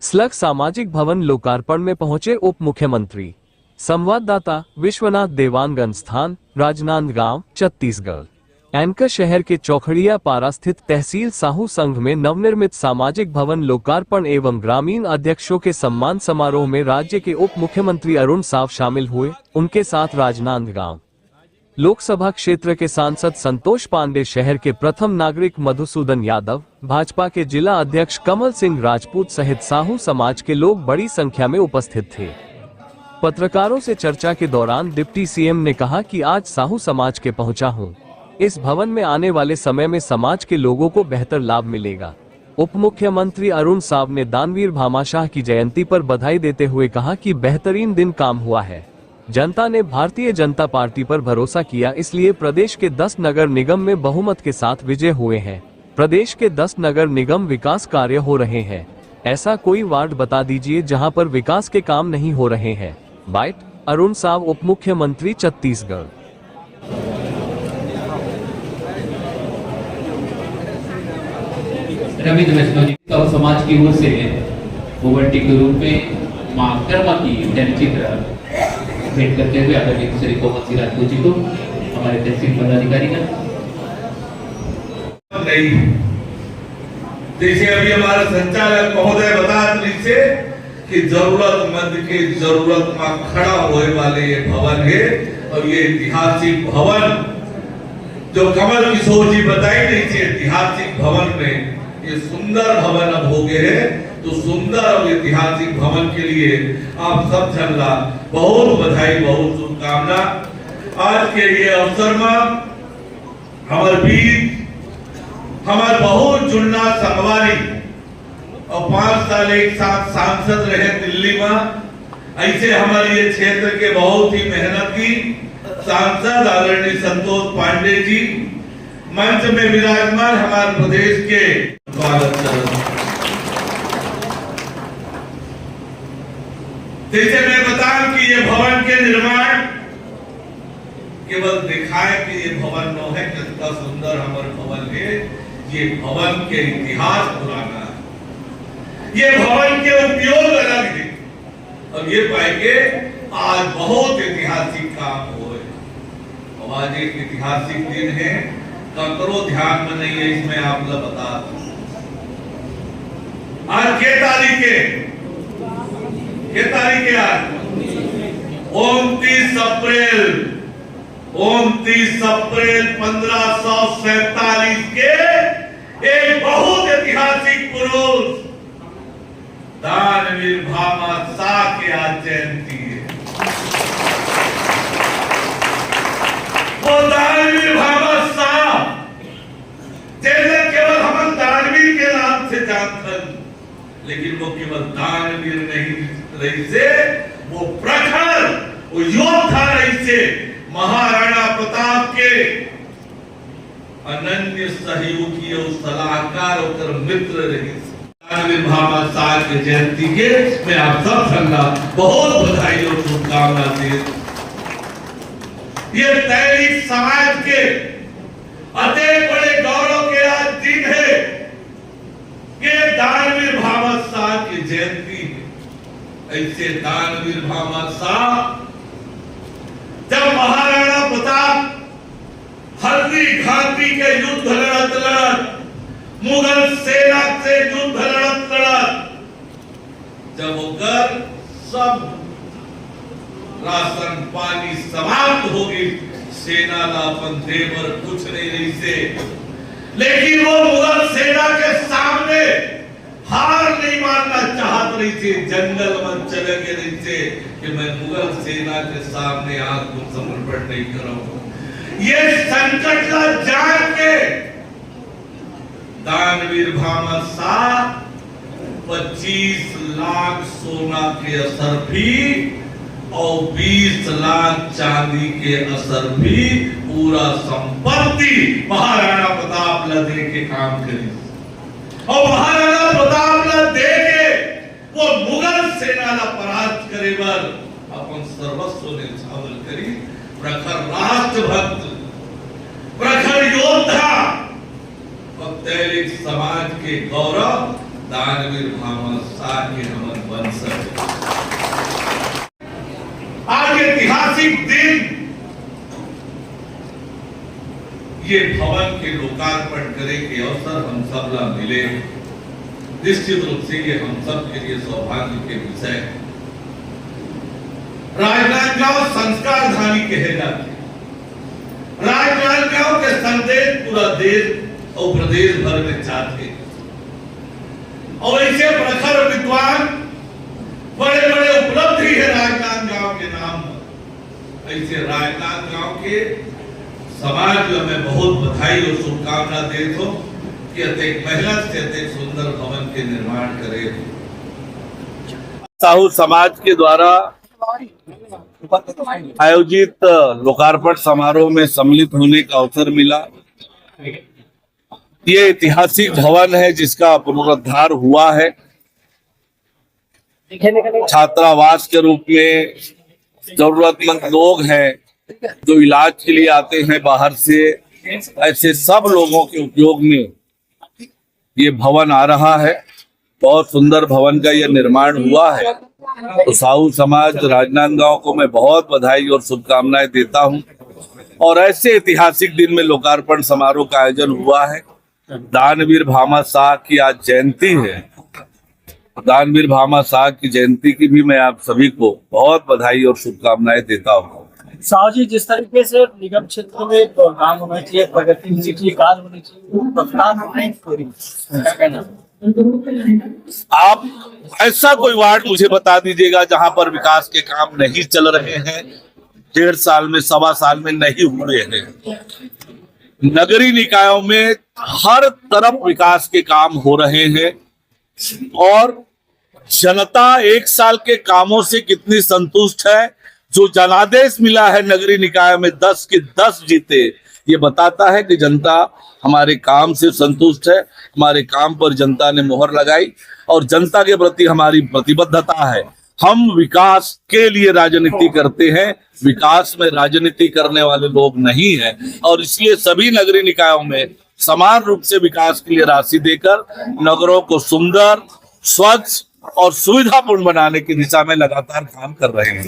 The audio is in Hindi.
स्लग सामाजिक भवन लोकार्पण में पहुंचे उप मुख्यमंत्री। संवाददाता विश्वनाथ देवांगन स्थान राजनांदगांव छत्तीसगढ़। एंकर शहर के चौखड़िया पारा स्थित तहसील साहू संघ में नवनिर्मित सामाजिक भवन लोकार्पण एवं ग्रामीण अध्यक्षों के सम्मान समारोह में राज्य के उप मुख्यमंत्री अरुण साव शामिल हुए। उनके साथ राजनांदगांव लोकसभा क्षेत्र के सांसद संतोष पांडे, शहर के प्रथम नागरिक मधुसूदन यादव, भाजपा के जिला अध्यक्ष कमल सिंह राजपूत सहित साहू समाज के लोग बड़ी संख्या में उपस्थित थे। पत्रकारों से चर्चा के दौरान डिप्टी सीएम ने कहा कि आज साहू समाज के पहुंचा हूं। इस भवन में आने वाले समय में समाज के लोगों को बेहतर लाभ मिलेगा। उप मुख्यमंत्री अरुण साव ने दानवीर भामाशाह की जयंती पर बधाई देते हुए कहा कि बेहतरीन दिन काम हुआ है। जनता ने भारतीय जनता पार्टी पर भरोसा किया, इसलिए प्रदेश के 10 नगर निगम में बहुमत के साथ विजय हुए हैं। प्रदेश के 10 नगर निगम विकास कार्य हो रहे हैं। ऐसा कोई वार्ड बता दीजिए जहां पर विकास के काम नहीं हो रहे हैं। बाइट अरुण साव, उप मुख्यमंत्री छत्तीसगढ़। रविंद्र वैष्णव जी और समाज की ओर से वोवंटी के रूप में मां कर्मा की चित्र भेंट करते हुए आदरणीय श्री कोमल सिंह राजपूत जी को हमारे तहसील पदाधिकारी का नहीं। जैसे अभी हमारे संचालक महोदय बता रहे कि जरूरतमंद के जरूरत में खड़ा होने वाले ये भवन है और ये ऐतिहासिक भवन जो कमल किशोर जी बताई रही थी, ऐतिहासिक भवन में ये सुंदर भवन अब हो गए हैं। तो सुंदर और ऐतिहासिक भवन के लिए आप सब जन ला बहुत बधाई, बहुत शुभकामना। आज के ये अवसर में हमारे वीर हमारे बहुत जुड़ना संगवारी और 5 साल एक साथ सांसद रहे दिल्ली में। ऐसे हमारे ये क्षेत्र के बहुत ही मेहनती सांसद आदरणीय संतोष पांडे जी मंच में विराजमान हमारे प्रदेश के स्वागत करें। जैसे मैं बता कि ये भवन के निर्माण केवल दिखाए कि ये भवन न है, कितना सुंदर हमारा भवन है। ये भवन के इतिहास पुराना है, ये भवन के उपयोग अलग है और ये पाएंगे आज बहुत ऐतिहासिक काम हो। आज एक ऐतिहासिक दिन है, ककरो ध्यान में नहीं है, इसमें आप लोग बता दो। आज के तारीख है आज 29 अप्रैल 1547 के एक बहुत ऐतिहासिक पुरुष दानवीर भामाशाह के आज जयंती है। वो दानवीर भामाशाह जैसे केवल हम दानवीर के नाम से जानते हैं, लेकिन वो केवल दानवीर नहीं रही से, वो प्रखर, वो योद्धा रही से, महाराणा प्रताप के अनन्य सहयोगी और सलाहकार और मित्र रही। दानवीर भामाशाह के जयंती के मैं आप सब संगा बहुत बधाई और शुभकामना दे। ये दैनिक समाज के अति बड़े गौरव के आज दिन है कि दानवीर भामाशाह की जयंती है। ऐसे दानवीर भामाशाह जब महाराणा प्रताप हल्दी घाटी के युद्ध लड़त मुगल सेना से युद्ध लड़त जब वो कर सब राशन पानी समाप्त हो गई, सेना ला अपन देवर कुछ नहीं रही से, लेकिन वो मुगल सेना के सामने हार नहीं मानना चाहत रही थी। जंगल में चले गए रही थे कि मैं मुगल सेना के सामने आत्म समर्पण नहीं करूंगा। ये संकट का जान के दानवीर भामाशाह 25 लाख सोना के असर भी और 20 लाख चांदी के असर भी पूरा संपत्ति महाराणा प्रताप ला दे के काम करी। और महाराणा प्रताप ला दे के वो मुगल सेना ला परास्त करे बर अपन सर्वस्व ने छावल करी। प्रखर राष्ट्रभक्त, प्रखर योद्धा, दैनिक समाज के गौरव दानवीर भामा शाह के हमर वंशज। आज ऐतिहासिक दिन ये भवन के लोकार्पण करे के अवसर हम सब ला मिले। निश्चित रूप से ये हम सब के लिए सौभाग्य के विषय है। राजनांदगांव संस्कार धानी कहे जाते। राजनांदगांव के संदेश पूरा देश और प्रदेश भर में जाते और ऐसे प्रखर विद्वान बड़े बड़े उपलब्धि है राजनांदगांव के नाम पर। ऐसे राजनांदगांव के समाज में मैं बहुत बधाई और शुभकामना देता हूं कि अत्यंत मेहनत से अत्यंत सुंदर भवन के निर्माण करे। साहू समाज के द्वारा आयोजित लोकार्पण समारोह में सम्मिलित होने का अवसर मिला। ये ऐतिहासिक भवन है जिसका पुनरुद्धार हुआ है। छात्रावास के रूप में जरूरतमंद लोग हैं जो इलाज के लिए आते हैं बाहर से, ऐसे सब लोगों के उपयोग में ये भवन आ रहा है। बहुत सुंदर भवन का यह निर्माण हुआ है। तो साहू समाज राजनांदगांव को मैं बहुत बधाई और शुभकामनाएं देता हूं। और ऐसे ऐतिहासिक दिन में लोकार्पण समारोह का आयोजन हुआ है। दानवीर भामा शाह की आज जयंती है। दानवीर भामा शाह की जयंती की भी मैं आप सभी को बहुत बधाई और शुभकामनाएं देता हूँ। साहू जी, जिस तरीके से निगम क्षेत्र में काम होना चाहिए, प्रगति होनी चाहिए, कार्य होनी चाहिए, आप ऐसा कोई वार्ड मुझे बता दीजिएगा जहां पर विकास के काम नहीं चल रहे हैं, 1.5 साल में, 1.25 साल में नहीं हुए हैं। नगरीय निकायों में हर तरफ विकास के काम हो रहे हैं और जनता 1 साल के कामों से कितनी संतुष्ट है। जो जनादेश मिला है नगरीय निकाय में 10 के 10 जीते, ये बताता है कि जनता हमारे काम से संतुष्ट है। हमारे काम पर जनता ने मोहर लगाई और जनता के प्रति हमारी प्रतिबद्धता है। हम विकास के लिए राजनीति करते हैं, विकास में राजनीति करने वाले लोग नहीं हैं और इसलिए सभी नगरीय निकायों में समान रूप से विकास के लिए राशि देकर नगरों को सुंदर, स्वच्छ और सुविधापूर्ण बनाने की दिशा में लगातार काम कर रहे हैं।